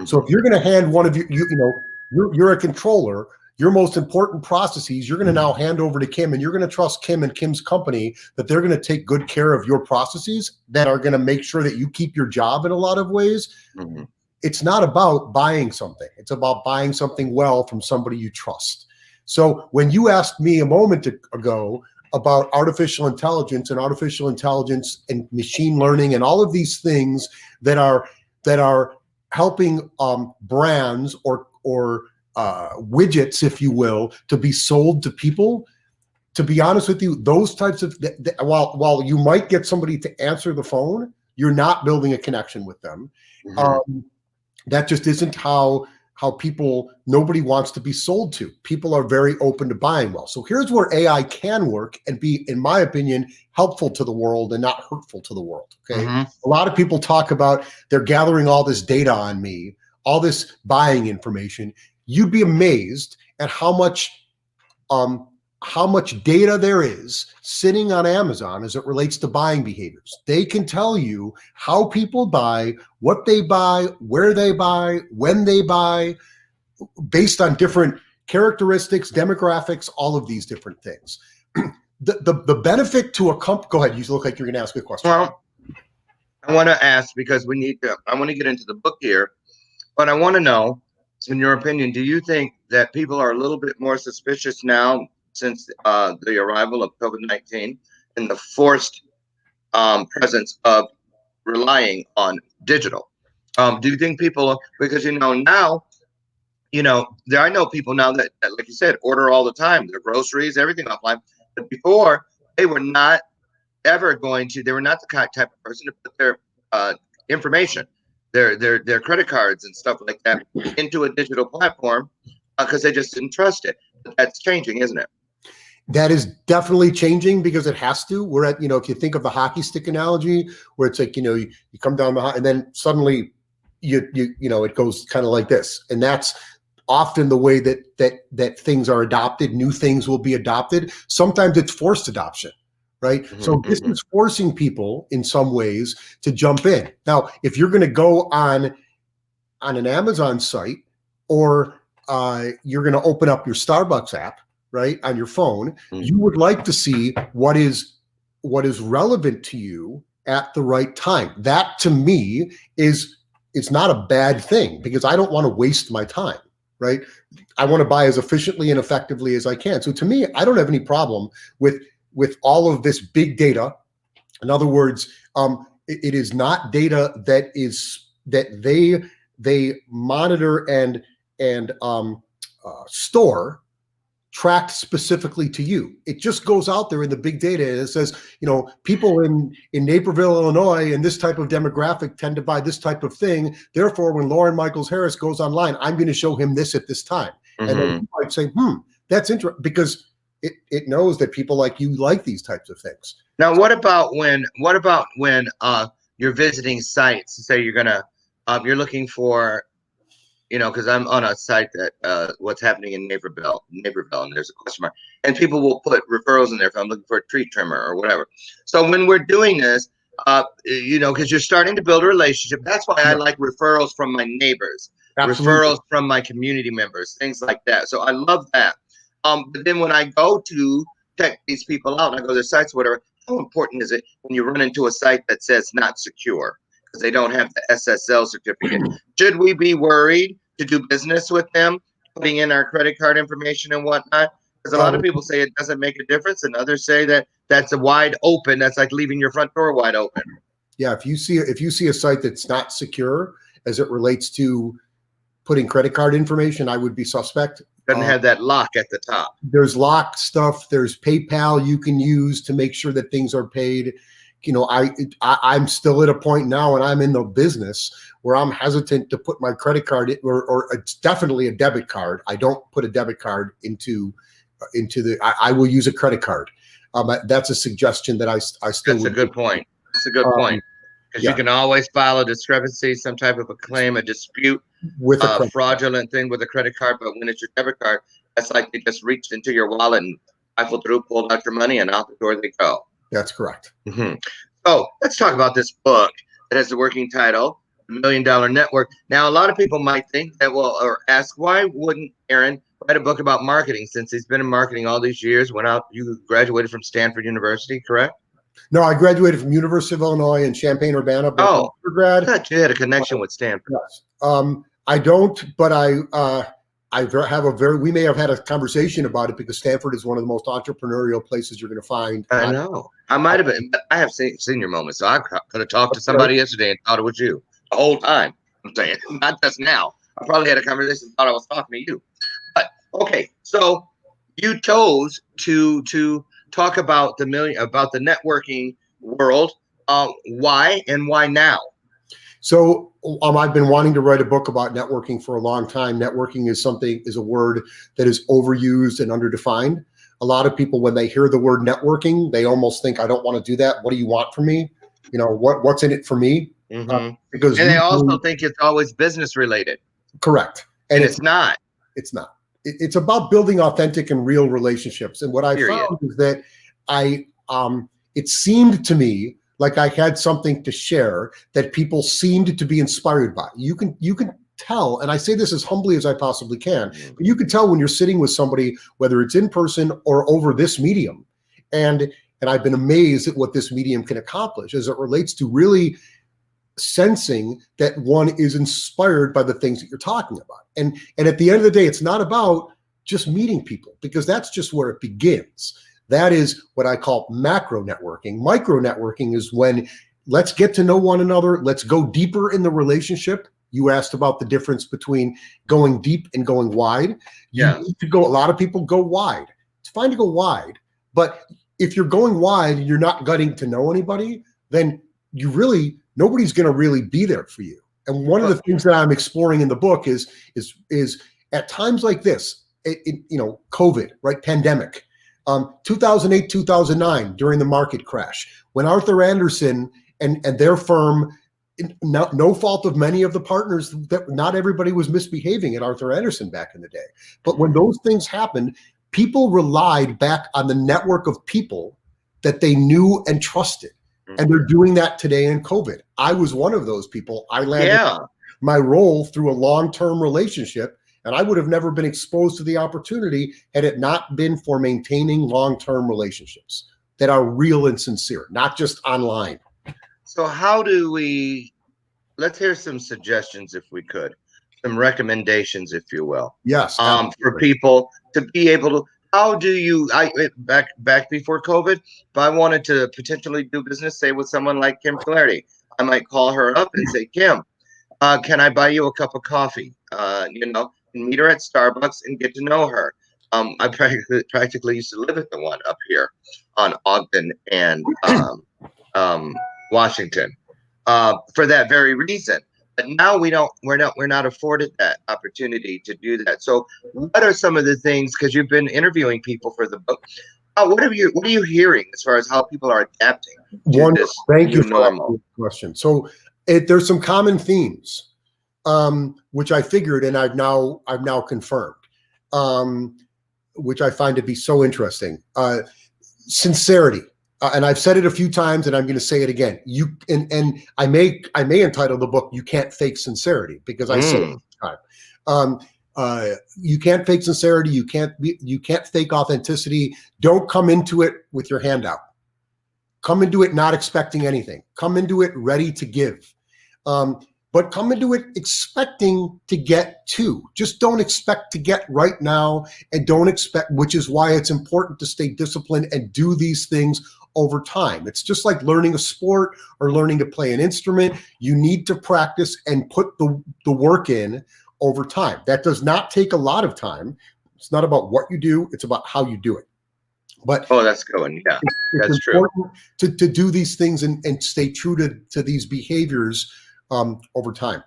So if you're going to hand one of you're a controller, your most important processes, you're going to now hand over to Kim, and you're going to trust Kim and Kim's company that they're going to take good care of your processes that are going to make sure that you keep your job in a lot of ways. It's not about buying something. It's about buying something well from somebody you trust. So when you asked me a moment ago about artificial intelligence and machine learning and all of these things that are helping brands or widgets, if you will, to be sold to people, to be honest with you, those types of while you might get somebody to answer the phone, you're not building a connection with them. That just isn't how people, nobody wants to be sold to. People are very open to buying well. So here's where AI can work and be, in my opinion, helpful to the world and not hurtful to the world. Okay. A lot of people talk about they're gathering all this data on me, all this buying information. You'd be amazed at how much data there is sitting on Amazon as it relates to buying behaviors. They can tell you how people buy, what they buy, where they buy, when they buy, based on different characteristics, demographics, all of these different things. The benefit to a company, go ahead, you look like you're going to ask a question. Well, I want to ask because I want to get into the book here, but I want to know, in your opinion, do you think that people are a little bit more suspicious now since the arrival of COVID-19 and the forced presence of relying on digital? Do you think people, because now, I know people now that, like you said, order all the time, their groceries, everything offline. But before, they were not they were not the type of person to put their information, their credit cards and stuff like that into a digital platform because they just didn't trust it. But that's changing, isn't it? That is definitely changing because it has to. We're at, if you think of the hockey stick analogy, where it's like, you come down and then suddenly it goes kind of like this. And that's often the way that things are adopted. New things will be adopted. Sometimes it's forced adoption, right? So this is forcing people in some ways to jump in. Now, if you're going to go on an Amazon site or you're going to open up your Starbucks app, right, on your phone, you would like to see what is relevant to you at the right time. That to me it's not a bad thing because I don't want to waste my time, right? I want to buy as efficiently and effectively as I can. So to me, I don't have any problem with all of this big data. In other words, it is not data that they monitor and store tracked specifically to you. It just goes out there in the big data and it says, people in Naperville, Illinois, and this type of demographic tend to buy this type of thing. Therefore, when Loren Michaels Harris goes online, I'm going to show him this at this time. And then you might say, that's interesting because it knows that people like you like these types of things. Now, what about when you're visiting sites? Say you're looking for, because I'm on a site that what's happening in Naperville, and there's a question mark, and people will put referrals in there if I'm looking for a tree trimmer or whatever. So when we're doing this, because you're starting to build a relationship, that's why I like referrals from my neighbors, Absolutely. referrals from my community members, things like that. So I love that. But then when I go to check these people out, and I go to their sites, whatever, how important is it when you run into a site that says not secure because they don't have the SSL certificate? Should we be worried to do business with them, putting in our credit card information and whatnot? Because a lot of Um, people say it doesn't make a difference, and others say that that's a wide open. That's like leaving your front door wide open. yeah, if you see a site that's not secure as it relates to putting credit card information, I would be suspect. Doesn't have that lock at the top. There's lock stuff. There's PayPal you can use to make sure that things are paid. You know, I'm still at a point now, and I'm in the business where I'm hesitant to put my credit card or it's definitely a debit card. I don't put a debit card into the. I will use a credit card. That's a suggestion that I still. That's a good point. That's a good point. Because you can always file a discrepancy, some type of a claim, a dispute with a fraudulent thing with a credit card. But when it's your debit card, that's like they just reached into your wallet and rifled through, pulled out your money, and out the door they go. That's correct. Mm-hmm. So let's talk about this book that has the working title, $1 Million Network. Now, a lot of people might think that, well, or ask, why wouldn't Aaron write a book about marketing since he's been in marketing all these years? You graduated from Stanford University, correct? No, I graduated from University of Illinois in Champaign-Urbana. Oh, undergrad. I thought you had a connection with Stanford. Yes. I don't, but we may have had a conversation about it because Stanford is one of the most entrepreneurial places you're going to find. I know. I might have been. I have seen your moments. So I could have talked to somebody yesterday and thought it was you the whole time. I'm saying, not just now. I probably had a conversation and thought I was talking to you. But okay, so you chose to talk about the networking world. Why and why now? So I've been wanting to write a book about networking for a long time. Networking is a word that is overused and underdefined. A lot of people, when they hear the word networking, they almost think, I don't want to do that. What do you want from me? You know, what's in it for me? Mm-hmm. Because they also think it's always business related. Correct. And it's not. It's not. It's about building authentic and real relationships. And what I found is that it seemed to me like I had something to share that people seemed to be inspired by. You can tell, and I say this as humbly as I possibly can, but you can tell when you're sitting with somebody, whether it's in person or over this medium. And I've been amazed at what this medium can accomplish as it relates to really sensing that one is inspired by the things that you're talking about. And at the end of the day, it's not about just meeting people, because that's just where it begins. That is what I call macro networking. Micro networking is when let's get to know one another. Let's go deeper in the relationship. You asked about the difference between going deep and going wide. You need to go. A lot of people go wide. It's fine to go wide, but if you're going wide and you're not getting to know anybody, then nobody's going to really be there for you. And one of the things that I'm exploring in the book is at times like this, COVID, right? Pandemic. 2008, 2009, during the market crash, when Arthur Andersen and their firm, no fault of many of the partners, that not everybody was misbehaving at Arthur Andersen back in the day. But when those things happened, people relied back on the network of people that they knew and trusted. And they're doing that today in COVID. I was one of those people. I landed my role through a long-term relationship, and I would have never been exposed to the opportunity had it not been for maintaining long-term relationships that are real and sincere, not just online. So how do let's hear some suggestions, if we could, some recommendations, if you will. Yes. For people to be able to, how do you, back before COVID, if I wanted to potentially do business, say with someone like Kim Clarity, I might call her up and say, Kim, can I buy you a cup of coffee? And meet her at Starbucks and get to know her. I practically used to live at the one up here on Ogden and Washington for that very reason. But now we're not afforded that opportunity to do that. So what are some of the things, because you've been interviewing people for the book, what are you hearing as far as how people are adapting to this new normal? Question. So there's some common themes, which I figured, and I've now confirmed, which I find to be so interesting. Sincerity. And I've said it a few times, and I'm going to say it again. And I may entitle the book "You Can't Fake Sincerity," because I say it all the time. You can't fake sincerity. You can't fake authenticity. Don't come into it with your hand out. Come into it not expecting anything. Come into it ready to give. But come into it expecting to get to. Just don't expect to get right now, and don't expect, which is why it's important to stay disciplined and do these things over time. It's just like learning a sport or learning to play an instrument. You need to practice and put the work in over time. That does not take a lot of time. It's not about what you do, it's about how you do it. But oh, that's good. Yeah, it's that's true. important to do these things and stay true to these behaviors over time.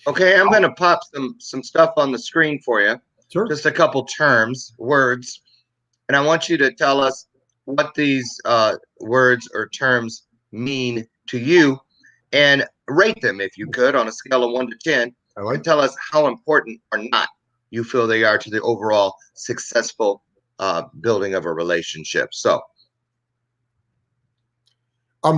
Okay, I'm going to pop some stuff on the screen for you. Sure. Just a couple terms, words, and I want you to tell us what these words or terms mean to you, and rate them if you could on a scale of 1 to 10, and tell us how important or not you feel they are to the overall successful building of a relationship. So,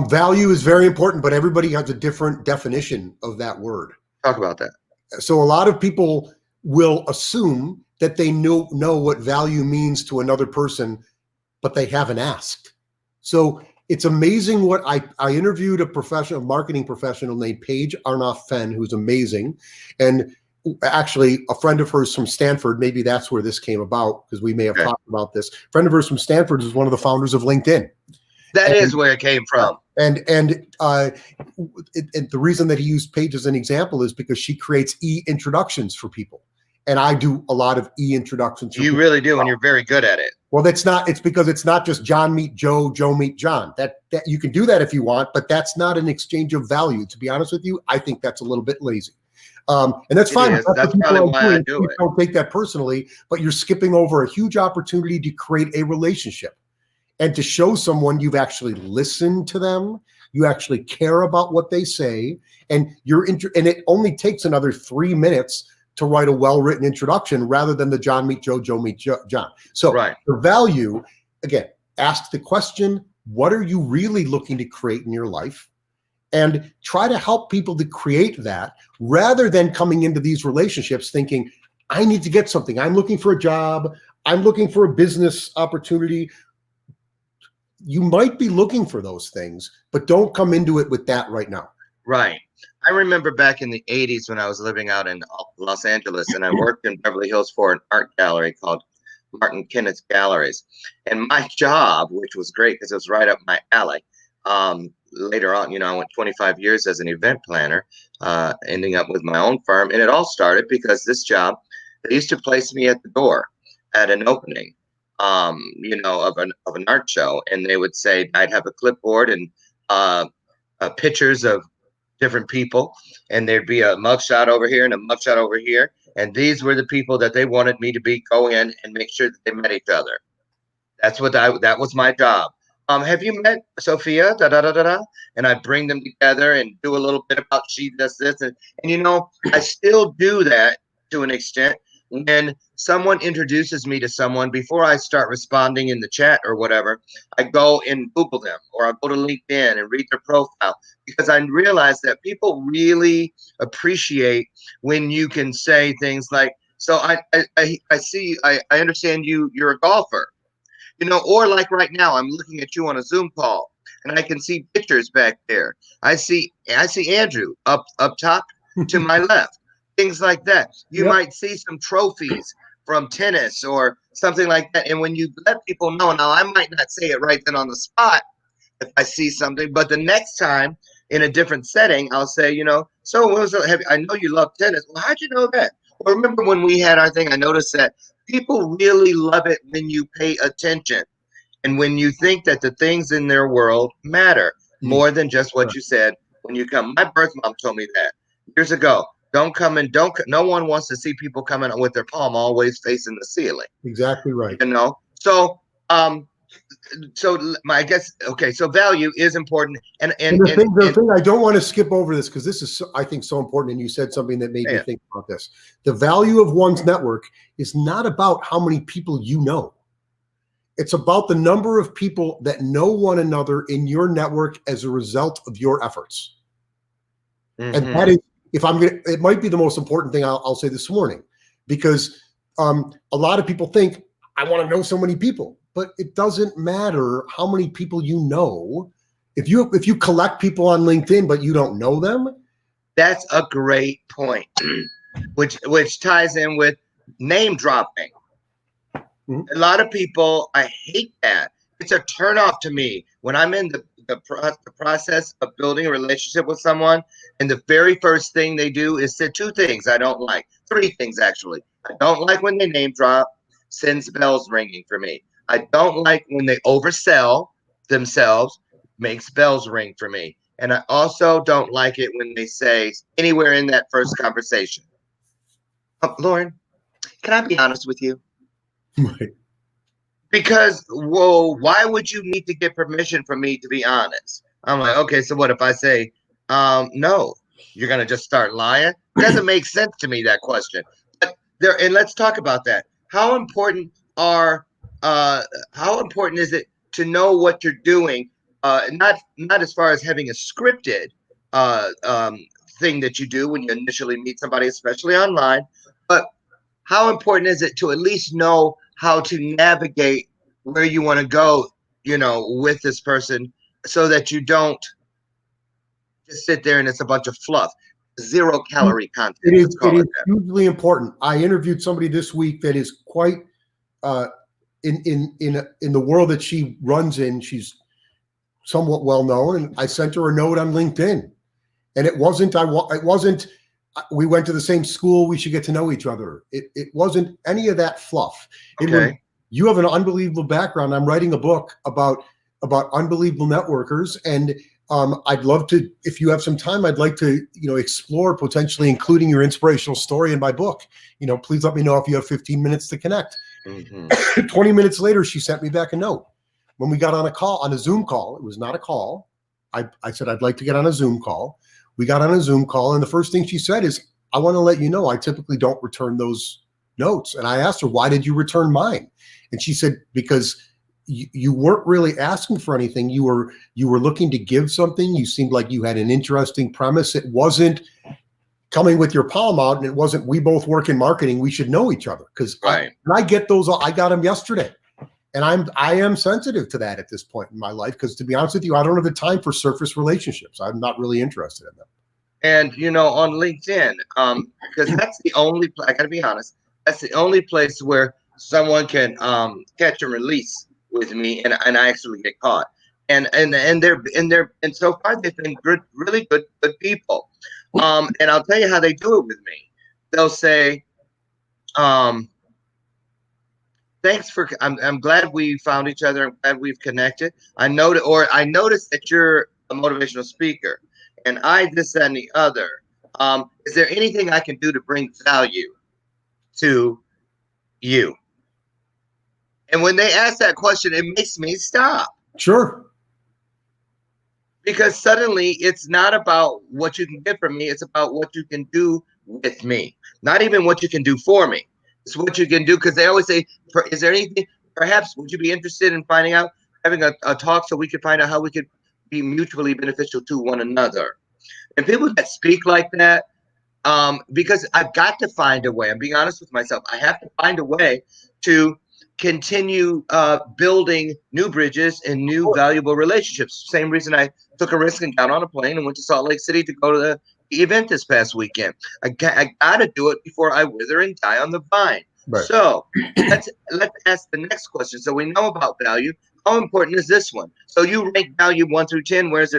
value is very important, but everybody has a different definition of that word. Talk about that. So a lot of people will assume that they know what value means to another person, but they haven't asked. So it's amazing what I interviewed a marketing professional named Paige Arnoff-Fenn, who's amazing. And actually a friend of hers from Stanford, maybe that's where this came about, because we may have talked about this. A friend of hers from Stanford is one of the founders of LinkedIn. That is where it came from. And the reason that he used Paige as an example is because she creates e-introductions for people. And I do a lot of e-introductions. You really do, and you're very good at it. Well, it's because it's not just John meet Joe, Joe meet John. That you can do that if you want, but that's not an exchange of value. To be honest with you, I think that's a little bit lazy. And that's fine. That's probably why I do it. Don't take that personally, but you're skipping over a huge opportunity to create a relationship and to show someone you've actually listened to them, you actually care about what they say, and and it only takes another 3 minutes to write a well-written introduction rather than the John meet Joe, Joe meet John. So the value, again, ask the question, what are you really looking to create in your life? And try to help people to create that rather than coming into these relationships thinking, I need to get something. I'm looking for a job. I'm looking for a business opportunity. You might be looking for those things, but don't come into it with that right now. Right. I remember back in the 80s when I was living out in Los Angeles, and I worked in Beverly Hills for an art gallery called Martin Kenneth Galleries. And my job, which was great because it was right up my alley, later on, I went 25 years as an event planner, ending up with my own firm. And it all started because this job, they used to place me at the door at an opening, of an art show. And they would say, I'd have a clipboard and pictures of different people. And there'd be a mugshot over here and a mugshot over here. And these were the people that they wanted me to go in and make sure that they met each other. That was my job. Have you met Sophia? Da, da, da, da, da. And I bring them together and do a little bit about she does this. And I still do that to an extent. When someone introduces me to someone, before I start responding in the chat or whatever, I go and Google them, or I go to LinkedIn and read their profile, because I realize that people really appreciate when you can say things like, so I understand you're a golfer. Or like right now, I'm looking at you on a Zoom call and I can see pictures back there. I see Andrew up top to my left, things like that. You might see some trophies from tennis or something like that. And when you let people know, now I might not say it right then on the spot if I see something, but the next time in a different setting, I'll say, so I know you love tennis. Well, how'd you know that? Well, remember when we had our thing, I noticed that people really love it when you pay attention and when you think that the things in their world matter more than just what you said when you come. My birth mom told me that years ago. No one wants to see people coming with their palm always facing the ceiling. Exactly right. So I guess, okay, so value is important. And the thing, I don't want to skip over this because this is, I think, so important. And you said something that made me think about this. The value of one's network is not about how many people you know. It's about the number of people that know one another in your network as a result of your efforts. Mm-hmm. And that is, it might be the most important thing I'll say this morning. because a lot of people think I want to know so many people, but it doesn't matter how many people you know. If you collect people on LinkedIn but you don't know them, That's a great point, which ties in with name dropping. Mhm. A lot of people, I hate that. It's a turnoff to me when I'm in the process of building a relationship with someone, and the very first thing they do is say two things I don't like. Three things, actually. I don't like when they name drop, sends bells ringing for me. I don't like when they oversell themselves, makes bells ring for me. And I also don't like it when they say anywhere in that first conversation. Lauren, can I be honest with you? Right. Because, well, why would you need to get permission from me to be honest? I'm like, okay, so what if I say, no, you're gonna just start lying? It doesn't make sense to me, that question. But there, and let's talk about that. How important are how important is it to know what you're doing? Not as far as having a scripted uh um thing that you do when you initially meet somebody, especially online, but how important is it to at least know how to navigate where you want to go, with this person so that you don't just sit there and it's a bunch of fluff, zero calorie content, let's It call is it that. hugely important. I interviewed somebody this week that is quite uh, in the world that she runs in. She's somewhat well known, and I sent her a note on LinkedIn. And it wasn't it wasn't we went to the same school, we should get to know each other. It wasn't any of that fluff. It was, Okay. you have an unbelievable background. I'm writing a book about unbelievable networkers, and I'd love to, if you have some time, I'd like to explore potentially including your inspirational story in my book. Please let me know if you have 15 minutes to connect. Mm-hmm. 20 minutes later, she sent me back a note. When we got on a Zoom call, it was not a call. I said, I'd like to get on a Zoom call. We got on a Zoom call, and the first thing she said is, I want to let you know I typically don't return those notes. And I asked her, why did you return mine? And she said, because you weren't really asking for anything. You were looking to give something. You seemed like you had an interesting premise. It wasn't coming with your palm out, and it wasn't, we both work in marketing, we should know each other. Because Right. I get those, I got them yesterday. And I am sensitive to that at this point in my life, because to be honest with you, I don't have the time for surface relationships. I'm not really interested in them. And on LinkedIn, because that's the only I gotta be honest, that's the only place where someone can catch and release with me, and I actually get caught. And so far they've been good, really good people. And I'll tell you how they do it with me. They'll say, um, thanks for I'm glad we found each other. I'm glad we've connected. I noticed that you're a motivational speaker, and I this that, and the other. Is there anything I can do to bring value to you? And when they ask that question, it makes me stop, Sure. because suddenly it's not about what you can get from me, it's about what you can do with me, not even what you can do for me. It's what you can do, because they always say, is there anything, perhaps would you be interested in finding out, having a talk so we could find out how we could be mutually beneficial to one another. And people that speak like that, because I've got to find a way, I'm being honest with myself, I have to find a way to continue building new bridges and new valuable relationships. Same reason I took a risk and got on a plane and went to Salt Lake City to go to the event this past weekend. I got to do it before I wither and die on the vine. Right. So let's ask the next question. So we know about value. How important is this one? So you rank value 1 through 10. Where is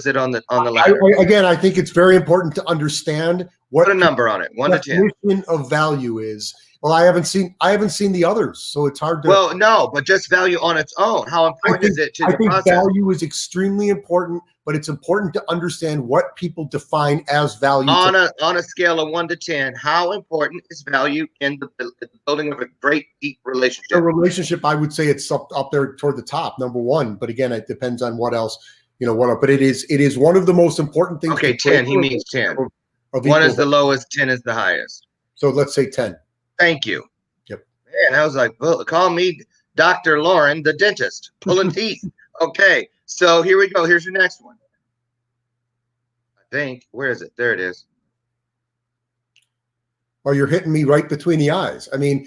it on the ladder? Again, I think it's very important to understand Put a what number on it, 1 to 10. definition of value is. Well, I haven't seen the others, so it's hard to. Well, no, but just value on its own. How important is it to the process? Value is extremely important, but it's important to understand what people define as value. On a scale of 1 to 10, how important is value in the building of a great, deep relationship? A relationship, I would say it's up there toward the top, number one. But again, it depends on what else, but it is one of the most important things. Okay, 10. He means 10. 1 is the lowest, 10 is the highest. So let's say 10. Thank you. Yep. Man, I was like, well, call me Dr. Loren, the dentist, pulling teeth. Okay, so here we go. Here's your next one. I think. Where is it? There it is. or you're hitting me right between the eyes. I mean,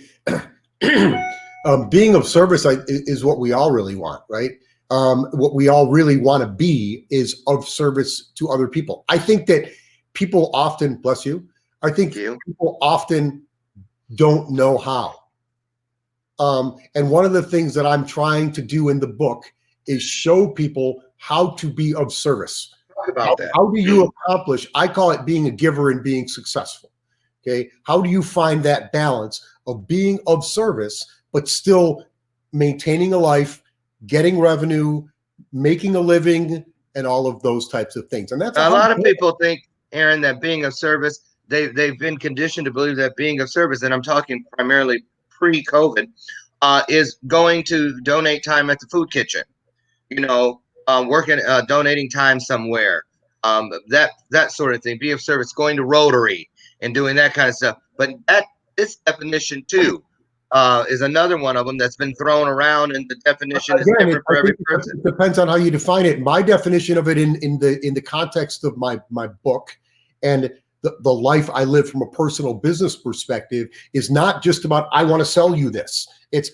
being of service is what we all really want, right? What we all really want to be is of service to other people. I think that people often, bless you, I think Thank you. people often don't know how. And one of the things that I'm trying to do in the book is show people how to be of service. Talk about that. How do you accomplish? I call it being a giver and being successful. Okay. How do you find that balance of being of service, but still maintaining a life, getting revenue, making a living, and all of those types of things? And that's A hard lot of work. people think, Aaron, that being of service, they've been conditioned to believe that being of service, and I'm talking primarily pre-COVID, is going to donate time at the food kitchen. You know, working, donating time somewhere, that sort of thing. Be of service, going to Rotary and doing that kind of stuff. But this definition too is another one of them that's been thrown around, and the definition is Again, different I for every think person. it depends on how you define it. My definition of it in the context of my book and the life I live from a personal business perspective is not just about I want to sell you this. It's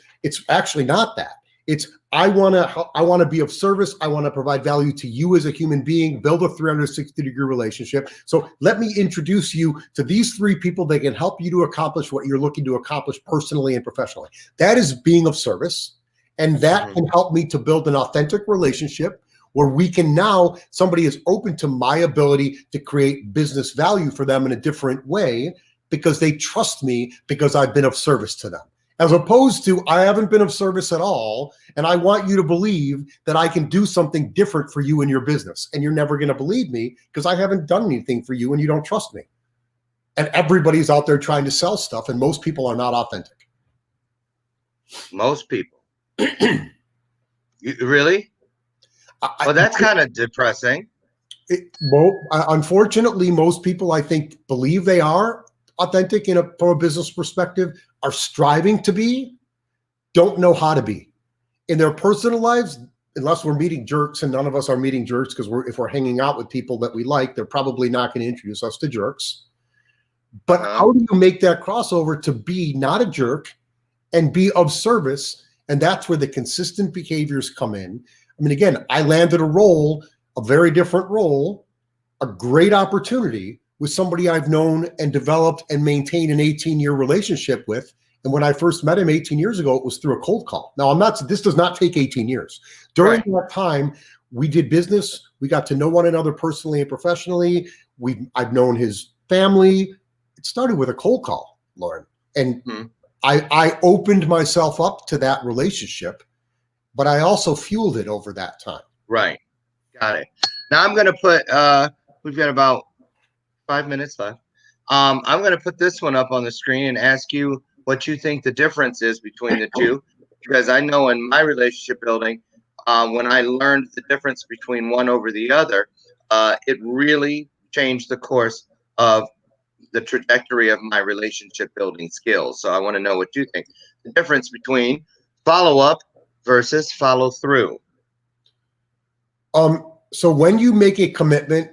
actually not that. It's I want to be of service. I want to provide value to you as a human being, build a 360-degree relationship. So let me introduce you to these three people that can help you to accomplish what you're looking to accomplish personally and professionally. That is being of service. And that can help me to build an authentic relationship where we can now, somebody is open to my ability to create business value for them in a different way because they trust me because I've been of service to them. As opposed to, I haven't been of service at all, and I want you to believe that I can do something different for you in your business. And you're never going to believe me because I haven't done anything for you and you don't trust me. And everybody's out there trying to sell stuff, and most people are not authentic. Most people. Really? Well, that's kind of depressing. Unfortunately, most people, I think, believe they are authentic from a business perspective, are striving to be, don't know how to be. In their personal lives, unless we're meeting jerks, and none of us are meeting jerks because if we're hanging out with people that we like, they're probably not going to introduce us to jerks. But how do you make that crossover to be not a jerk and be of service? And that's where the consistent behaviors come in. I mean, again, I landed a very different role, a great opportunity with somebody I've known and developed and maintained an 18-year relationship with. And when I first met him 18 years ago, it was through a cold call. Now, this does not take 18 years. During that time, we did business. We got to know one another personally and professionally. I've known his family. It started with a cold call, Loren. And I opened myself up to that relationship, but I also fueled it over that time. Right. Got it. Now I'm going to put, we've got about 5 minutes left. I'm going to put this one up on the screen and ask you what you think the difference is between the two, because I know in my relationship building, when I learned the difference between one over the other, it really changed the course of the trajectory of my relationship building skills. So I want to know what you think. The difference between follow up versus follow through. So when you make a commitment,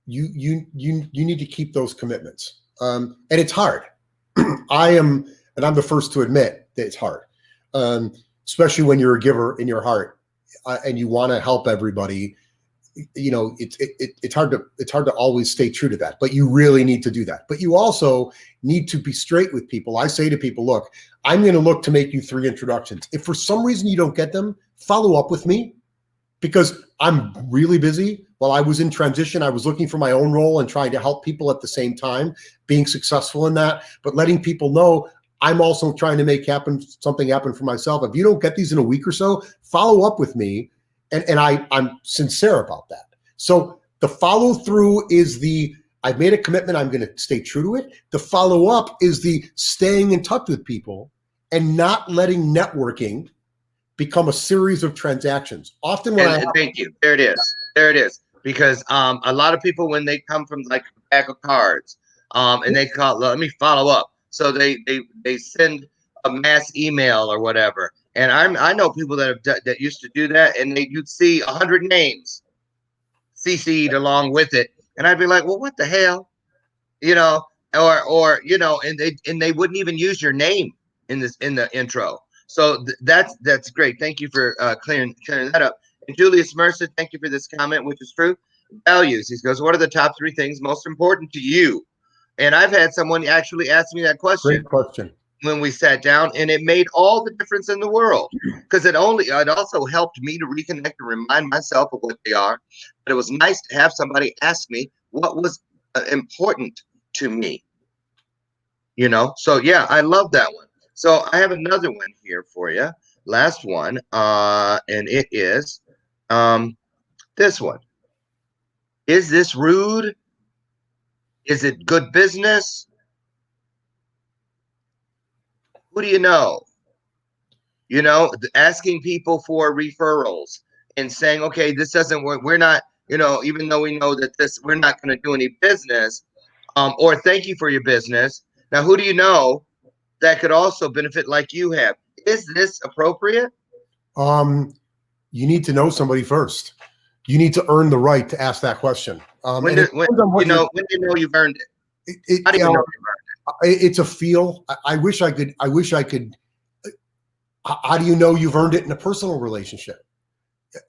you need to keep those commitments. And it's hard. I'm the first to admit that it's hard, especially when you're a giver in your heart and you want to help everybody. You know, it's hard to always stay true to that, but you really need to do that. But you also need to be straight with people. I say to people, look, I'm going to look to make you 3 introductions. If for some reason you don't get them, follow up with me, because I'm really busy. While I was in transition, I was looking for my own role and trying to help people at the same time, being successful in that, but letting people know I'm also trying to make something happen for myself. If you don't get these in a week or so, follow up with me. And I'm sincere about that. So the follow through is I've made a commitment, I'm going to stay true to it. The follow up is the staying in touch with people and not letting networking become a series of transactions. Often Thank you. There it is. There it is. Because a lot of people, when they come from like a pack of cards, and they call, let me follow up. So they send a mass email or whatever. And I know people that used to do that, and you'd see 100 names CC'd along with it, and I'd be like, well, what the hell, you know? or and they wouldn't even use your name in the intro. So that's great. Thank you for clearing that up. And Julius Mercer, thank you for this comment, which is true. Values. He goes, what are the top 3 things most important to you? And I've had someone actually ask me that question Great question. when we sat down, and it made all the difference in the world, because it also helped me to reconnect and remind myself of what they are. But it was nice to have somebody ask me what was important to me. So yeah, I love that one. So I have another one here for you, last one, and it is this one. Is this rude? Is it good business? Who do you know? Asking people for referrals and saying, okay, this doesn't work. We're not, even though we know that we're not going to do any business, or thank you for your business. Now, who do you know that could also benefit like you have? Is this appropriate? You need to know somebody first. You need to earn the right to ask that question. When And do, it depends on what when do you know you've earned it? How do you you know know, you've earned it's a feel. I wish I could. How do you know you've earned it in a personal relationship?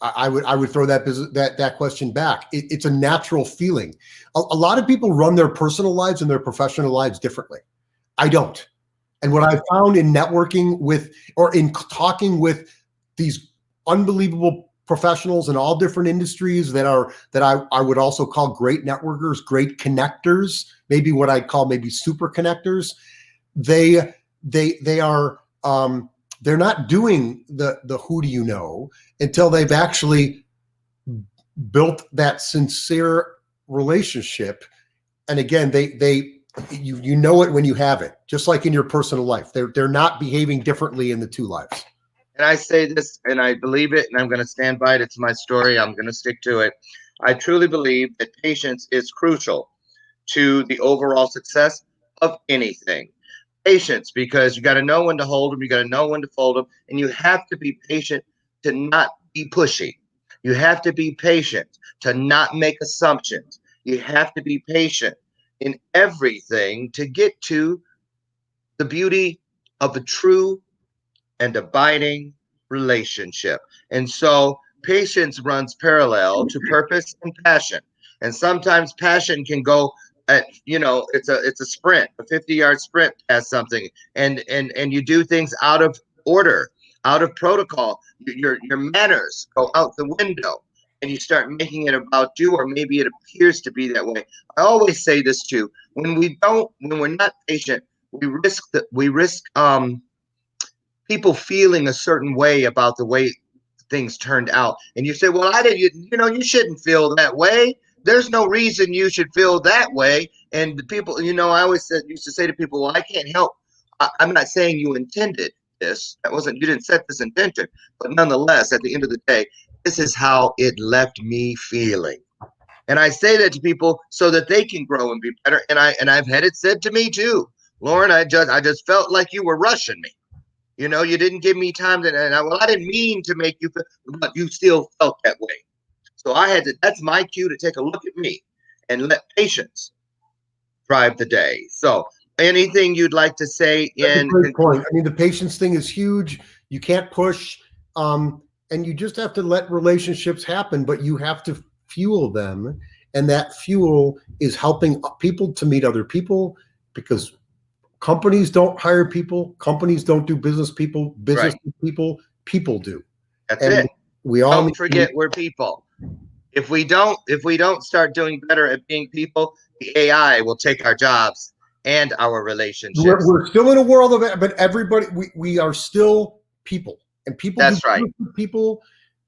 I would throw that question back. It's a natural feeling. A lot of people run their personal lives and their professional lives differently. I don't. And what I found in networking with, or in talking with these unbelievable professionals in all different industries that I would also call great networkers, great connectors, maybe what I'd call maybe super connectors. They are they're not doing the who do you know until they've actually built that sincere relationship. And again, you know it when you have it, just like in your personal life. They're not behaving differently in the two lives. And I say this, and I believe it, and I'm going to stand by it. It's my story. I'm going to stick to it. I truly believe that patience is crucial to the overall success of anything. Patience, because you got to know when to hold them, you got to know when to fold them, and you have to be patient to not be pushy. You have to be patient to not make assumptions. You have to be patient in everything to get to the beauty of a true and abiding relationship. And so patience runs parallel to purpose and passion. And sometimes passion can go at, it's a sprint, a 50-yard sprint past something. And you do things out of order, out of protocol. Your manners go out the window and you start making it about you, or maybe it appears to be that way. I always say this too. When we're not patient, we risk people feeling a certain way about the way things turned out. And you say, well, I didn't, you shouldn't feel that way. There's no reason you should feel that way. And the people, I always used to say to people, well, I can't help. I'm not saying you intended this. You didn't set this intention. But nonetheless, at the end of the day, this is how it left me feeling. And I say that to people so that they can grow and be better. And I've had it said to me too, Loren, I just felt like you were rushing me. You didn't give me time I didn't mean to make you feel, but you still felt that way. So that's my cue to take a look at me and let patience drive the day. So anything you'd like to say That's a great point. I mean, the patience thing is huge. You can't push, and you just have to let relationships happen, but you have to fuel them. And that fuel is helping people to meet other people, because companies don't hire people. Companies don't do business people. Business people do. That's it. We all don't forget we're people. If we don't start doing better at being people, the AI will take our jobs and our relationships. We're still in a world of it, but everybody, we are still people, and people. That's right. People.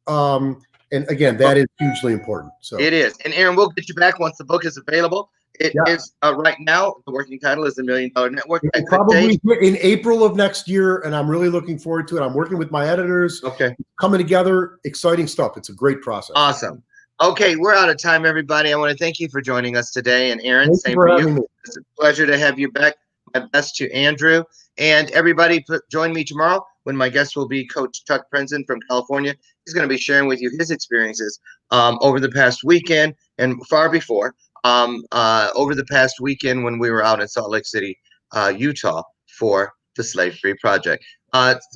And again, that is hugely important. So it is. And Aaron, we'll get you back once the book is available. It is right now. The working title is $1 Million Network. Probably in April of next year, and I'm really looking forward to it. I'm working with my editors. Okay, coming together, exciting stuff. It's a great process. Awesome. Okay, we're out of time, everybody. I want to thank you for joining us today, and Aaron, same for you. It's a pleasure to have you back. My best to Andrew, and everybody. Join me tomorrow when my guest will be Coach Chuck Prenson from California. He's going to be sharing with you his experiences over the past weekend and far before over the past weekend when we were out in Salt Lake City, Utah, for the Slave Free Project.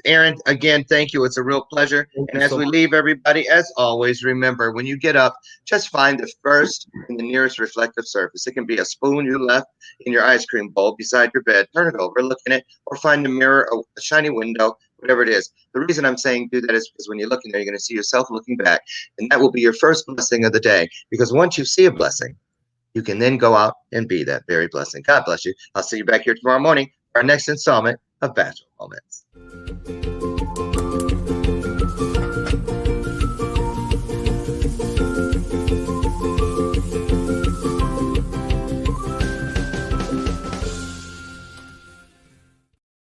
Aaron, again, thank you. It's a real pleasure. Thank And you as so we much. leave, everybody, as always, remember when you get up, just find the first and the nearest reflective surface. It can be a spoon you left in your ice cream bowl beside your bed. Turn it over, look in it, or find a mirror, a shiny window, whatever it is. The reason I'm saying do that is because when you look in there, you're going to see yourself looking back. And that will be your first blessing of the day. Because once you see a blessing, you can then go out and be that very blessing. God bless you. I'll see you back here tomorrow morning for our next installment of Bathrobe Moments.